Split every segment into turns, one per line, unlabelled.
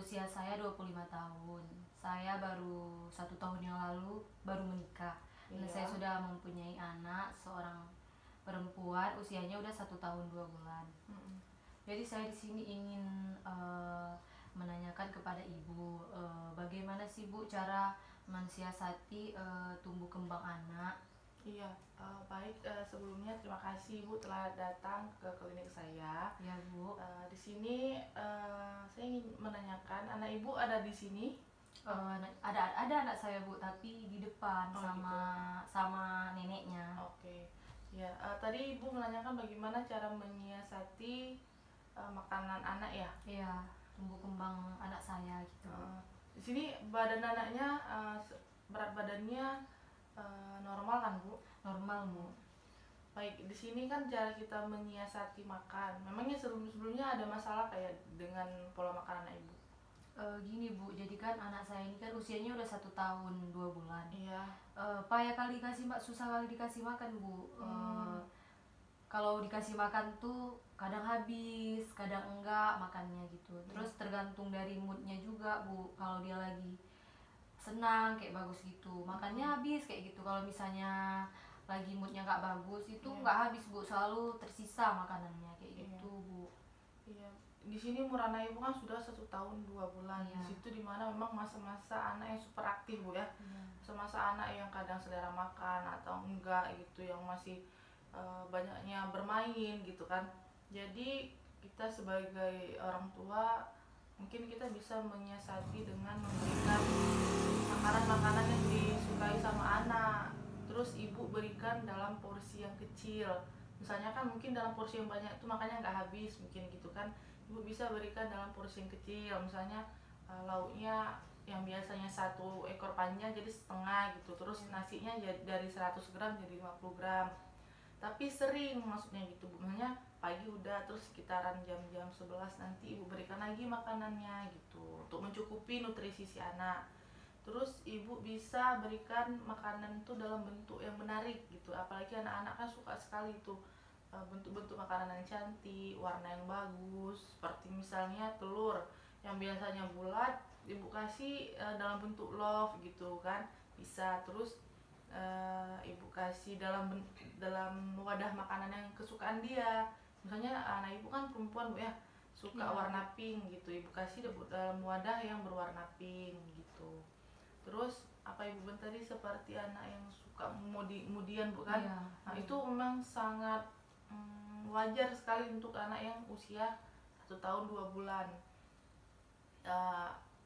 usia saya 25 tahun. Saya baru 1 tahun yang lalu baru menikah. Dan
Iya.
saya sudah mempunyai anak, seorang perempuan, usianya udah 1 tahun 2 bulan.
Mm-mm.
Jadi saya di sini ingin menanyakan kepada ibu, bagaimana sih bu cara mensiasati tumbuh kembang anak?
Iya, baik. Sebelumnya terima kasih Ibu telah datang ke klinik saya.
Ya bu.
Di sini saya ingin menanyakan, anak Ibu ada di sini?
Ada anak saya bu, tapi di depan
Oh,
sama
gitu.
sama neneknya.
Oke. Ya, tadi Ibu menanyakan bagaimana cara menyiasati makanan anak ya.
Iya, tumbuh kembang anak saya gitu.
Di sini badan anaknya, berat badannya normal kan Bu?
Normal bu.
Baik, di sini kan cara kita menyiasati makan. Memangnya sebelumnya ada masalah kayak dengan pola makan anak Ibu?
Gini bu, jadi kan anak saya ini kan usianya udah 1 tahun 2 bulan.
Iya.
Payah kali susah kali dikasih makan bu. Kalau dikasih makan tuh kadang habis, kadang enggak makannya gitu. Terus tergantung dari moodnya juga bu. Kalau dia lagi senang kayak bagus gitu, makannya habis kayak gitu. Kalau misalnya lagi moodnya nggak bagus itu
Iya.
nggak habis bu, selalu tersisa makanannya kayak
Iya.
gitu bu.
Iya. Di sini umur anak Ibu kan sudah 1 tahun 2 bulan.
Iya.
Di situ dimana memang masa-masa anak yang super aktif Bu ya.
Iya.
Masa-masa anak yang kadang selera makan atau enggak gitu, yang masih banyaknya bermain gitu kan. Jadi kita sebagai orang tua mungkin kita bisa menyiasati dengan memberikan makanan-makanan yang disukai sama anak. Terus ibu berikan dalam porsi yang kecil. Misalnya kan mungkin dalam porsi yang banyak itu makanya nggak habis mungkin gitu kan. Ibu bisa berikan dalam porsi yang kecil. Misalnya lauknya yang biasanya 1 ekor panjang jadi setengah gitu. Terus nasinya dari 100 gram jadi 50 gram. Tapi sering maksudnya gitu Bu. Maksudnya pagi udah, terus sekitaran jam-jam 11 nanti ibu berikan lagi makanannya gitu untuk mencukupi nutrisi si anak. Terus ibu bisa berikan makanan tuh dalam bentuk yang menarik gitu, apalagi anak-anak kan suka sekali tuh bentuk-bentuk makanan yang cantik, warna yang bagus, seperti misalnya telur yang biasanya bulat ibu kasih dalam bentuk love gitu kan, bisa. Terus ibu kasih dalam wadah makanan yang kesukaan dia. Misalnya anak ibu kan perempuan Bu ya, suka
Iya.
warna pink gitu, ibu kasih dalam wadah yang berwarna pink gitu. Terus apa ibu bilang tadi, seperti anak yang suka mudian Bu kan.
Iya.
Nah itu memang sangat wajar sekali untuk anak yang usia 1 tahun 2 bulan.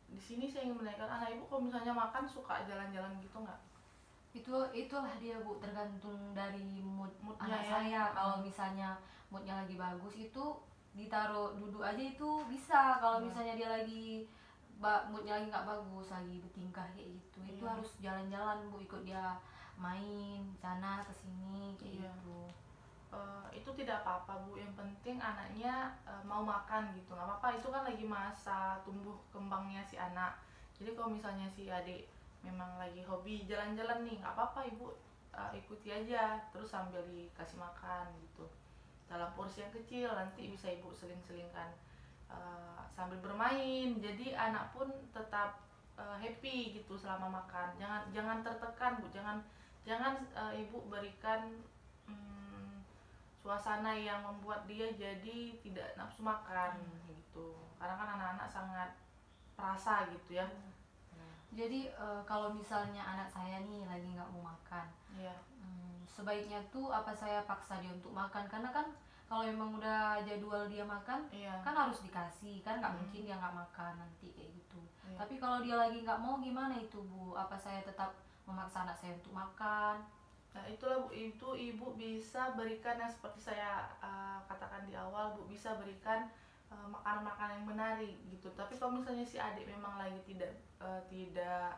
Di sini saya ingin menanyakan, anak ibu kalau misalnya makan suka jalan-jalan gitu nggak?
Itulah dia bu, tergantung dari
Moodnya
anak
ya.
saya. Kalau misalnya moodnya lagi bagus itu ditaruh duduk aja itu bisa. Kalau misalnya dia lagi moodnya lagi nggak bagus, lagi bertingkah kayak gitu, itu
Iya.
harus jalan-jalan bu, ikut dia main sana kesini kayak
Iya.
gitu.
Itu tidak apa-apa Bu, yang penting anaknya mau makan gitu, nggak apa-apa. Itu kan lagi masa tumbuh kembangnya si anak. Jadi kalau misalnya si adik memang lagi hobi jalan-jalan nih, nggak apa-apa ibu ikuti aja, terus sambil dikasih makan gitu dalam porsi yang kecil. Nanti bisa ibu seling-selingkan sambil bermain, jadi anak pun tetap happy gitu selama makan. Jangan tertekan Bu, jangan ibu berikan suasana yang membuat dia jadi tidak nafsu makan gitu, karena kan anak-anak sangat perasa gitu ya.
Jadi kalau misalnya anak saya nih lagi nggak mau makan,
Iya.
sebaiknya tuh apa saya paksa dia untuk makan? Karena kan kalau memang udah jadwal dia makan,
Iya.
kan harus dikasih, kan nggak mungkin dia nggak makan nanti kayak gitu.
Iya.
Tapi kalau dia lagi nggak mau gimana itu bu? Apa saya tetap memaksa anak saya untuk makan?
Nah itulah Bu, itu ibu bisa berikan yang seperti saya katakan di awal Bu, bisa berikan makanan-makanan yang menarik gitu. Tapi kalau misalnya si adik memang lagi tidak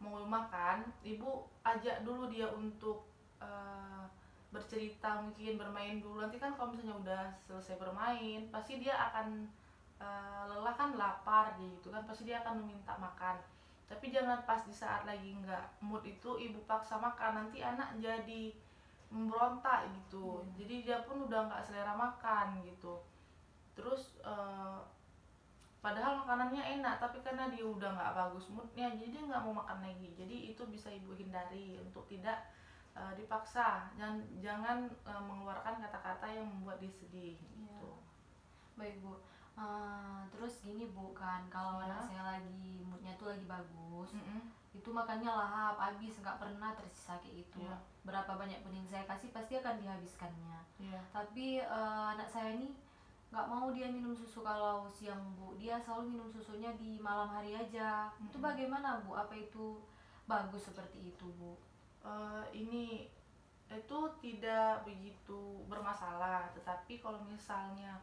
mau makan, ibu ajak dulu dia untuk bercerita, mungkin bermain dulu. Nanti kan kalau misalnya udah selesai bermain, pasti dia akan lelah kan, lapar gitu kan, pasti dia akan meminta makan. Tapi jangan pas di saat lagi nggak mood itu ibu paksa makan, nanti anak jadi memberontak gitu. Jadi dia pun udah nggak selera makan gitu. Terus padahal makanannya enak, tapi karena dia udah nggak bagus moodnya, jadi dia nggak mau makan lagi. Jadi itu bisa ibu hindari untuk tidak dipaksa, dan jangan mengeluarkan kata-kata yang membuat dia sedih
Iya.
gitu.
Baik Bu. Terus gini Bu, kan kalau
Ya.
anak saya lagi moodnya tuh lagi bagus,
Mm-mm.
itu makannya lahap habis, nggak pernah tersisa kayak itu.
Iya.
Berapa banyak pun yang saya kasih pasti akan dihabiskannya.
Iya.
Tapi anak saya ini nggak mau dia minum susu kalau siang Bu, dia selalu minum susunya di malam hari aja. Itu bagaimana Bu, apa itu bagus seperti itu Bu?
Ini itu tidak begitu bermasalah, tetapi kalau misalnya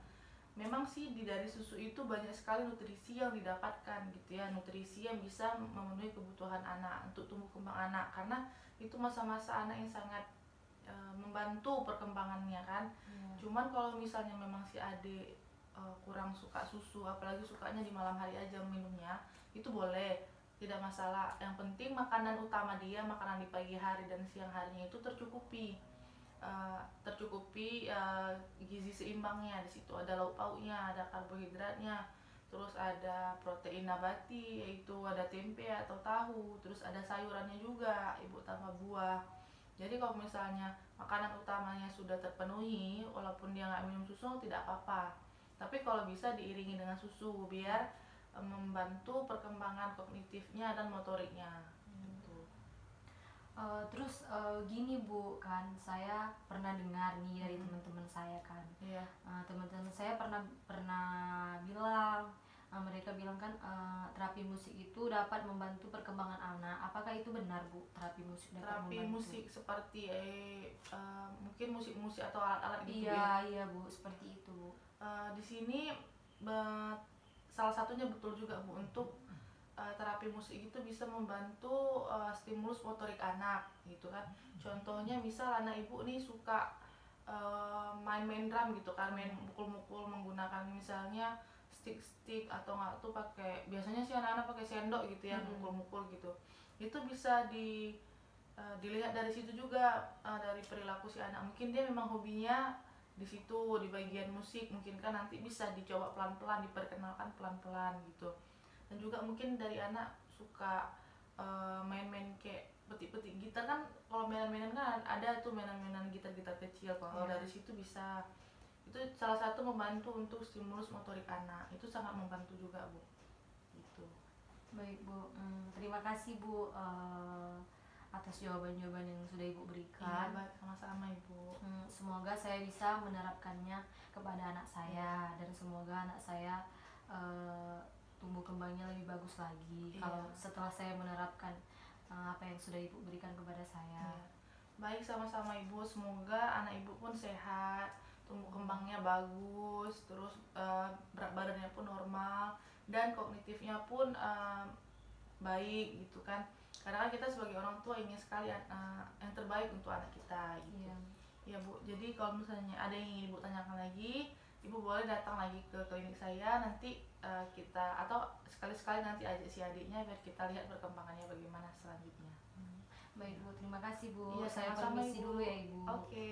memang sih dari susu itu banyak sekali nutrisi yang didapatkan gitu ya, nutrisi yang bisa memenuhi kebutuhan anak untuk tumbuh kembang anak, karena itu masa-masa anak yang sangat membantu perkembangannya kan. Cuman kalau misalnya memang si adik kurang suka susu, apalagi sukanya di malam hari aja minumnya, itu boleh, tidak masalah. Yang penting makanan utama dia, makanan di pagi hari dan siang harinya itu tercukupi, gizi seimbangnya. Di situ ada lauk pauknya, ada karbohidratnya, terus ada protein nabati, yaitu ada tempe atau tahu, terus ada sayurannya juga, ibu tambah buah. Jadi kalau misalnya makanan utamanya sudah terpenuhi, walaupun dia nggak minum susu tidak apa-apa, tapi kalau bisa diiringi dengan susu biar membantu perkembangan kognitifnya dan motoriknya gitu.
Terus gini Bu, kan saya pernah dengar nih dari teman-teman saya kan.
Iya.
Teman-teman saya pernah pernah bilang, mereka bilang kan terapi musik itu dapat membantu perkembangan anak. Apakah itu benar Bu, terapi musik dapat
Terapi
membantu?
musik seperti mungkin musik-musik atau alat-alat gitu
Iya,
ya.
iya Bu, seperti itu Bu.
Di sini salah satunya betul juga Bu, untuk terapi musik itu bisa membantu stimulus motorik anak gitu kan. Contohnya misal anak ibu nih suka main-main drum gitu kan, main mukul-mukul menggunakan misalnya stick-stick, atau nggak tuh pakai, biasanya sih anak-anak pakai sendok gitu ya, mukul-mukul gitu. Itu bisa dilihat dari situ juga, dari perilaku si anak. Mungkin dia memang hobinya di situ, di bagian musik, mungkin kan nanti bisa dicoba pelan-pelan, diperkenalkan pelan-pelan gitu. Dan juga mungkin dari anak suka main-main kayak petik-petik gitar kan, kalau mainan-mainan kan ada tuh mainan-mainan gitar-gitar kecil. Kalau dari situ bisa, itu salah satu membantu untuk stimulus motorik anak, itu sangat membantu juga Bu gitu.
Baik Bu, terima kasih Bu atas jawaban-jawaban yang sudah Ibu
Iya,
berikan.
baik, sama-sama Ibu.
Semoga saya bisa menerapkannya kepada anak saya, dan semoga anak saya tumbuh kembangnya lebih bagus lagi.
Iya.
Kalau setelah saya menerapkan apa yang sudah Ibu berikan kepada saya.
Iya. Baik, sama-sama Ibu, semoga anak Ibu pun sehat, tumbuh kembangnya bagus, terus berat badannya pun normal, dan kognitifnya pun baik gitu kan. Karena kan kita sebagai orang tua ingin sekali yang terbaik untuk anak kita gitu.
Iya.
Ya Bu, jadi kalau misalnya ada yang ingin Ibu tanyakan lagi, Ibu boleh datang lagi ke klinik saya, nanti kita, atau sekali-sekali nanti ajak si adiknya biar kita lihat perkembangannya bagaimana selanjutnya.
Baik Bu, terima kasih Bu.
Iya,
Saya
sama-sama
permisi
Ibu.
dulu ya Ibu.
Oke.